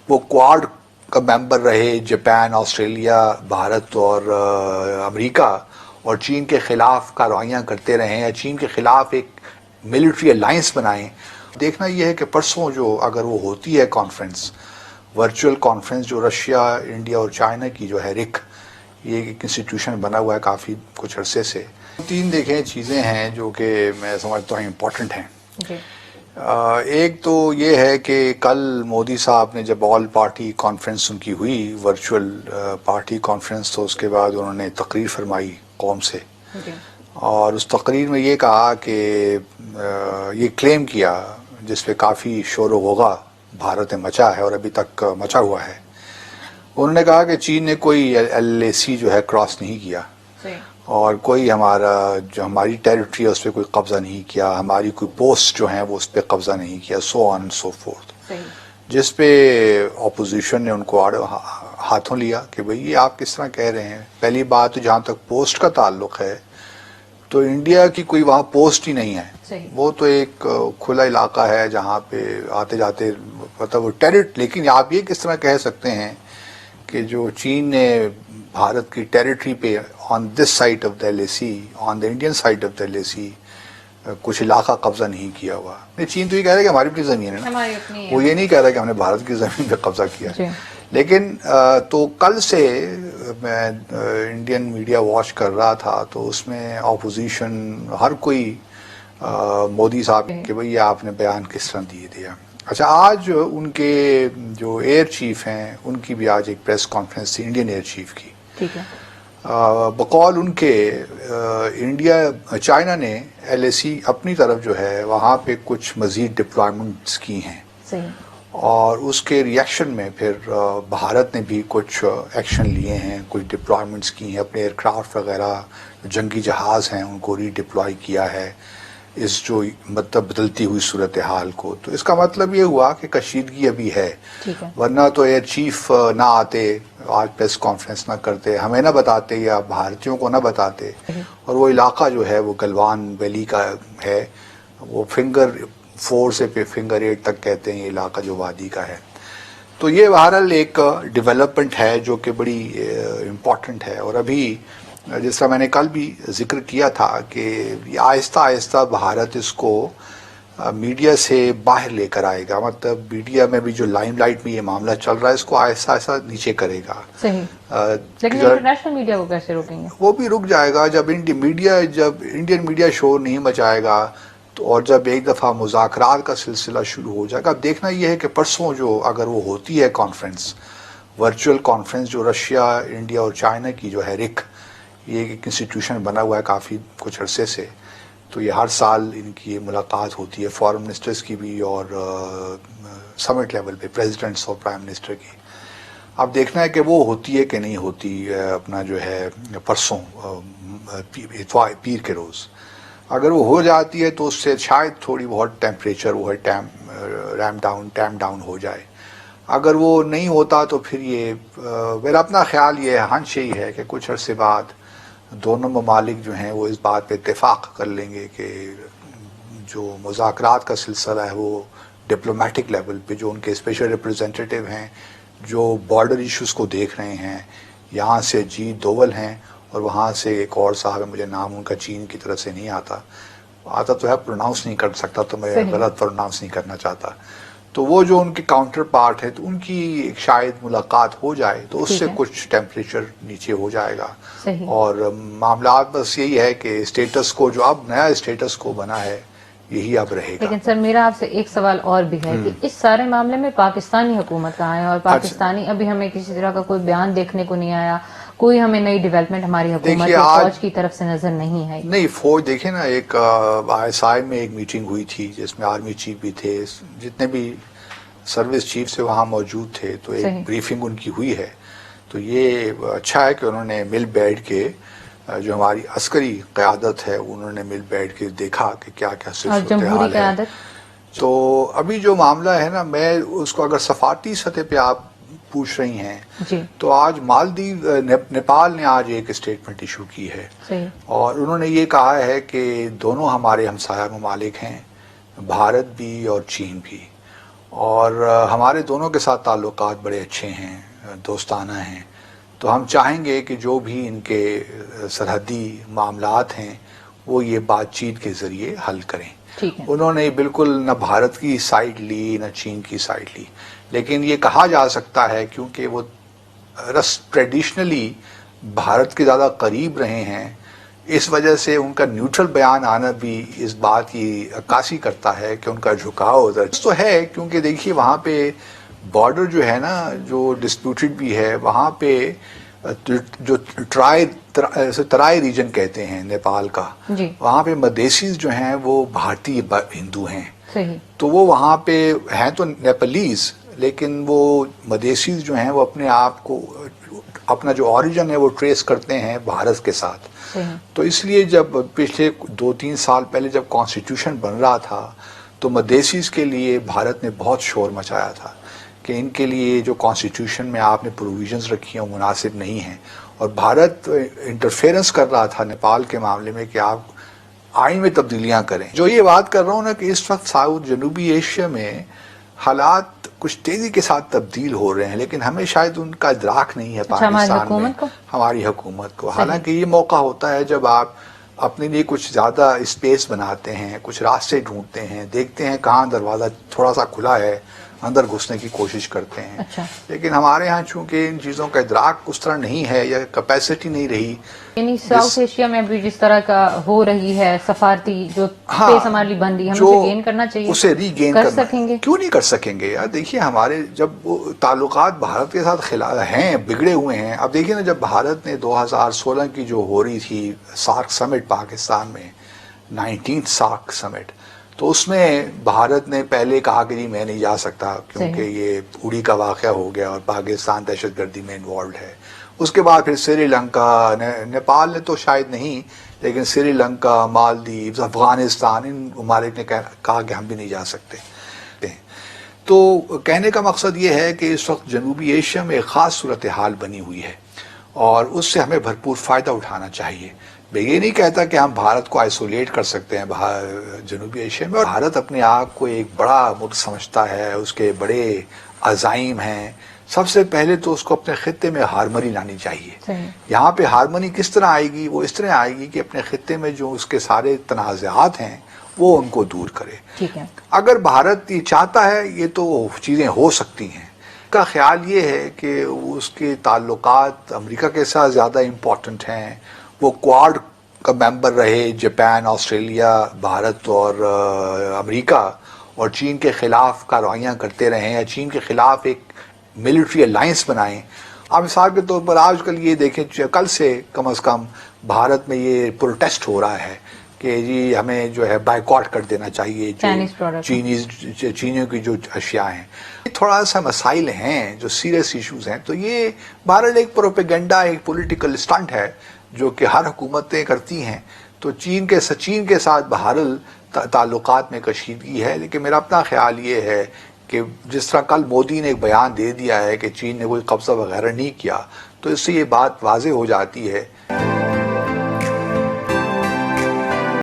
وہ کوارڈ کا ممبر رہے، جاپان، آسٹریلیا، بھارت اور امریکہ، اور چین کے خلاف کارروائیاں کرتے رہیں یا چین کے خلاف ایک ملٹری الائنس بنائیں. دیکھنا یہ ہے کہ پرسوں جو اگر وہ ہوتی ہے کانفرنس، ورچوئل کانفرنس جو رشیا، انڈیا اور چائنا کی جو ہے رک، یہ ایک انسٹیٹیوشن بنا ہوا ہے کافی کچھ عرصے سے. تین دیکھیں چیزیں ہیں جو کہ میں سمجھتا ہوں امپورٹنٹ ہیں. ایک تو یہ ہے کہ کل مودی صاحب نے جب آل پارٹی کانفرنس ان کی ہوئی، ورچوئل پارٹی کانفرنس، تو اس کے بعد انہوں نے تقریر فرمائی قوم سے، اور اس تقریر میں یہ کہا کہ یہ کلیم کیا جس پہ کافی شور و غوغا بھارت میں مچا ہے اور ابھی تک مچا ہوا ہے. انہوں نے کہا کہ چین نے کوئی LAC جو ہے کراس نہیں کیا، اور کوئی ہماری ٹیریٹری ہے اس پہ کوئی قبضہ نہیں کیا، ہماری کوئی پوسٹ جو ہیں وہ اس پہ قبضہ نہیں کیا، سو آن سو فورتھ. جس پہ اپوزیشن نے ان کو ہاتھوں لیا کہ بھئی یہ آپ کس طرح کہہ رہے ہیں. پہلی بات تو جہاں تک پوسٹ کا تعلق ہے تو انڈیا کی کوئی وہاں پوسٹ ہی نہیں ہے، وہ تو ایک کھلا علاقہ ہے جہاں پہ آتے جاتے مطلب وہ لیکن آپ یہ کس طرح کہہ سکتے ہیں کہ جو چین نے بھارت کی ٹیریٹری پہ on this side of the LAC، on the Indian side of the LAC کچھ علاقہ قبضہ نہیں کیا ہوا. چین تو یہ کہہ رہا ہے کہ ہماری اپنی زمین ہے نا، وہ یہ نہیں کہہ رہا کہ ہم نے بھارت کی زمین پہ قبضہ کیا ہے. لیکن تو کل سے میں انڈین میڈیا واچ کر رہا تھا تو اس میں اپوزیشن ہر کوئی مودی صاحب کہ بھئی آپ نے بیان کس طرح دیا. اچھا، آج ان کے جو ایئر چیف ہیں ان کی بھی آج ایک پریس کانفرنس تھی، انڈین ایئر چیف کی. بقول ان کے چائنا نے LAC اپنی طرف جو ہے وہاں پہ کچھ مزید ڈپلائمنٹس کی ہیں، اور اس کے ریئیکشن میں پھر بھارت نے بھی کچھ ایکشن لیے ہیں، کچھ ڈپلائمنٹس کی ہیں، اپنے ایئر کرافٹ وغیرہ جنگی جہاز ہیں ان کو ری ڈپلائی کیا ہے اس جو مطلب بدلتی ہوئی صورتحال کو. تو اس کا مطلب یہ ہوا کہ کشیدگی ابھی ہے، ورنہ تو ایئر چیف نہ آتے، آج پریس کانفرنس نہ کرتے، ہمیں نہ بتاتے یا بھارتیوں کو نہ بتاتے. اور وہ علاقہ جو ہے وہ گلوان ویلی کا ہے، وہ فنگر 4 سے فنگر 8 تک کہتے ہیں یہ علاقہ جو وادی کا ہے. تو یہ بہرحال ایک ڈیولپمنٹ ہے جو کہ بڑی امپورٹنٹ ہے. اور ابھی جس طرح میں نے کل بھی ذکر کیا تھا کہ آہستہ آہستہ بھارت اس کو میڈیا سے باہر لے کر آئے گا، مطلب میڈیا میں بھی جو لائم لائٹ میں یہ معاملہ چل رہا ہے اس کو آہستہ آہستہ نیچے کرے گا. لیکن انٹرنیشنل میڈیا کو کیسے روکیں گے؟ وہ بھی رک جائے گا جب انڈین میڈیا شور نہیں مچائے گا، اور جب ایک دفعہ مذاکرات کا سلسلہ شروع ہو جائے گا. اب دیکھنا یہ ہے کہ پرسوں جو اگر وہ ہوتی ہے کانفرنس، ورچوئل کانفرنس جو رشیا، انڈیا اور چائنا کی جو ہے رک، یہ ایک انسٹیٹیوشن بنا ہوا ہے کافی کچھ عرصے سے. تو یہ ہر سال ان کی ملاقات ہوتی ہے، فارن منسٹرز کی بھی اور سمٹ لیول پہ پریزیڈنٹس اور پرائم منسٹر کی. اب دیکھنا ہے کہ وہ ہوتی ہے کہ نہیں ہوتی. اپنا جو ہے پرسوں پیر کے روز اگر وہ ہو جاتی ہے تو اس سے شاید تھوڑی بہت ٹیمپریچر وہ ہے ٹیم ڈاؤن ہو جائے. اگر وہ نہیں ہوتا تو پھر یہ میرا اپنا خیال یہ ہنچ یہی ہے کہ کچھ عرصے بعد دونوں ممالک جو ہیں وہ اس بات پہ اتفاق کر لیں گے کہ جو مذاکرات کا سلسلہ ہے وہ ڈپلومیٹک لیول پہ جو ان کے اسپیشل ریپریزنٹیٹیو ہیں جو بارڈر ایشوز کو دیکھ رہے ہیں، یہاں سے جیت دوول ہیں اور وہاں سے ایک اور صاحب ہے، مجھے نام ان کا چین کی طرف سے نہیں آتا تو ہے، پروناؤنس نہیں کر سکتا تو میں غلط پروناؤنس نہیں کرنا چاہتا. تو وہ جو ان کے کاؤنٹر پارٹ ہے تو ان کی شاید ملاقات ہو جائے تو اس سے کچھ ٹیمپریچر نیچے ہو جائے گا. اور معاملات بس یہی ہے کہ اسٹیٹس کو جو اب نیا اسٹیٹس کو بنا ہے یہی اب رہے گا. لیکن سر میرا آپ سے ایک سوال اور بھی ہے کہ اس سارے معاملے میں پاکستانی حکومت کہاں ہے؟ اور پاکستانی ابھی ہمیں کسی طرح کا کوئی بیان دیکھنے کو نہیں آیا، کوئی ہمیں نئی ڈیولپمنٹ ہماری حکومت یا فوج کی طرف سے نظر نہیں ہے. نہیں، فوج دیکھیں نا، ایک ISI میں ایک میٹنگ ہوئی تھی جس میں آرمی چیف بھی تھے، جتنے بھی سروس چیف سے وہاں موجود تھے، تو ایک بریفنگ ان کی ہوئی ہے. تو یہ اچھا ہے کہ انہوں نے مل بیٹھ کے جو ہماری عسکری قیادت ہے انہوں نے مل بیٹھ کے دیکھا کہ کیا کیا صورتحال ہے. تو ابھی جو معاملہ ہے نا، میں اس کو اگر سفارتی سطح پہ آپ پوچھ رہی ہیں تو آج مالدیو نیپال نے آج ایک اسٹیٹمنٹ ایشو کی ہے، اور انہوں نے یہ کہا ہے کہ دونوں ہمارے ہمسایہ ممالک ہیں، بھارت بھی اور چین بھی، اور ہمارے دونوں کے ساتھ تعلقات بڑے اچھے ہیں، دوستانہ ہیں، تو ہم چاہیں گے کہ جو بھی ان کے سرحدی معاملات ہیں وہ یہ بات چیت کے ذریعے حل کریں۔ ٹھیک ہے۔ انہوں نے بالکل نہ بھارت کی سائڈ لی نہ چین کی سائڈ لی، لیکن یہ کہا جا سکتا ہے کیونکہ وہ ٹریڈیشنلی بھارت کے زیادہ قریب رہے ہیں، اس وجہ سے ان کا نیوٹرل بیان آنا بھی اس بات کی عکاسی کرتا ہے کہ ان کا جھکاؤ ادھر تو ہے، کیونکہ دیکھیے وہاں پہ بارڈر جو ہے نا، جو ڈسپیوٹڈ بھی ہے، وہاں پہ جو ترائی ریجن کہتے ہیں نیپال کا، جی وہاں پہ مدیسیز جو ہیں وہ بھارتی ہندو ہیں، صحیح۔ تو وہ وہاں پہ ہیں تو نیپالیز، لیکن وہ مدیسیز جو ہیں وہ اپنے آپ کو، اپنا جو اوریجن ہے وہ ٹریس کرتے ہیں بھارت کے ساتھ۔ صحیح۔ تو اس لیے جب پچھلے 2-3 سال پہلے جب کانسٹیٹیوشن بن رہا تھا تو مدیسیز کے لیے بھارت نے بہت شور مچایا تھا کہ ان کے لیے جو کانسٹیٹیوشن میں آپ نے پروویژنز رکھی ہیں وہ مناسب نہیں ہیں، اور بھارت انٹرفیئرنس کر رہا تھا نیپال کے معاملے میں کہ آپ آئین میں تبدیلیاں کریں۔ جو یہ بات کر رہا ہوں نا کہ اس وقت جنوبی ایشیا میں حالات کچھ تیزی کے ساتھ تبدیل ہو رہے ہیں، لیکن ہمیں شاید ان کا ادراک نہیں ہے پاکستان میں، ہماری حکومت کو۔ حالانکہ یہ موقع ہوتا ہے جب آپ اپنے لیے کچھ زیادہ اسپیس بناتے ہیں، کچھ راستے ڈھونڈتے ہیں، دیکھتے ہیں کہاں دروازہ تھوڑا سا کھلا ہے، اندر گھسنے کی کوشش کرتے ہیں۔ اچھا۔ لیکن ہمارے ہاں چونکہ ان چیزوں کا ادراک اس طرح نہیں ہے یا کیپیسٹی نہیں رہی، یعنی ساؤتھ ایشیا میں بھی جس طرح کا ہو رہی ہے سفارتی جو اسپیس ہمارے لیے بن رہی ہے، ہمیں اسے گین کرنا چاہیے، اسے ری گین کر سکیں گے؟ کیوں نہیں کر سکیں گے یار؟ دیکھیے ہمارے جب تعلقات بھارت کے ساتھ ہیں، بگڑے ہوئے ہیں۔ اب دیکھیے نا، جب بھارت نے 2016 کی جو ہو رہی تھی سارک سمٹ پاکستان میں، 19th سارک سمٹ، تو اس میں بھارت نے پہلے کہا کہ جی میں نہیں جا سکتا کیونکہ یہ اڑی کا واقعہ ہو گیا اور پاکستان دہشت گردی میں انوالوڈ ہے۔ اس کے بعد پھر سری لنکا، نیپال نے تو شاید نہیں، لیکن سری لنکا، مالدیوز، افغانستان، ان ممالک نے کہا کہ ہم بھی نہیں جا سکتے۔ تو کہنے کا مقصد یہ ہے کہ اس وقت جنوبی ایشیا میں ایک خاص صورتحال بنی ہوئی ہے اور اس سے ہمیں بھرپور فائدہ اٹھانا چاہیے۔ میں یہ نہیں کہتا کہ ہم بھارت کو آئسولیٹ کر سکتے ہیں جنوبی ایشیا میں، اور بھارت اپنے آپ کو ایک بڑا ملک سمجھتا ہے، اس کے بڑے عزائم ہیں۔ سب سے پہلے تو اس کو اپنے خطے میں ہارمنی لانی چاہیے۔ یہاں پہ ہارمنی کس طرح آئے گی؟ وہ اس طرح آئے گی کہ اپنے خطے میں جو اس کے سارے تنازعات ہیں وہ ان کو دور کرے۔ ٹھیک ہے۔ اگر بھارت یہ چاہتا ہے یہ تو چیزیں ہو سکتی ہیں۔ کا خیال یہ ہے کہ اس کے تعلقات امریکہ کے ساتھ زیادہ امپورٹنٹ ہیں، وہ کوآڈ کا ممبر رہے، جاپان، آسٹریلیا، بھارت اور امریکہ، اور چین کے خلاف کارروائیاں کرتے رہیں یا چین کے خلاف ایک ملٹری الائنس بنائیں۔ آپ مثال کے طور پر آج کل یہ دیکھیں، کل سے کم از کم بھارت میں یہ پروٹیسٹ ہو رہا ہے کہ جی ہمیں جو ہے بائیکاٹ کر دینا چاہیے جو چینیوں کی جو اشیاء ہیں۔ تھوڑا سا مسائل ہیں جو سیریس ایشوز ہیں، تو یہ بہرحال ایک پروپیگنڈا، ایک پولیٹیکل اسٹنٹ ہے جو کہ ہر حکومتیں کرتی ہیں۔ تو چین کے ساتھ بہرحال تعلقات میں کشیدگی ہے، لیکن میرا اپنا خیال یہ ہے کہ جس طرح کل مودی نے ایک بیان دے دیا ہے کہ چین نے کوئی قبضہ وغیرہ نہیں کیا، تو اس سے یہ بات واضح ہو جاتی ہے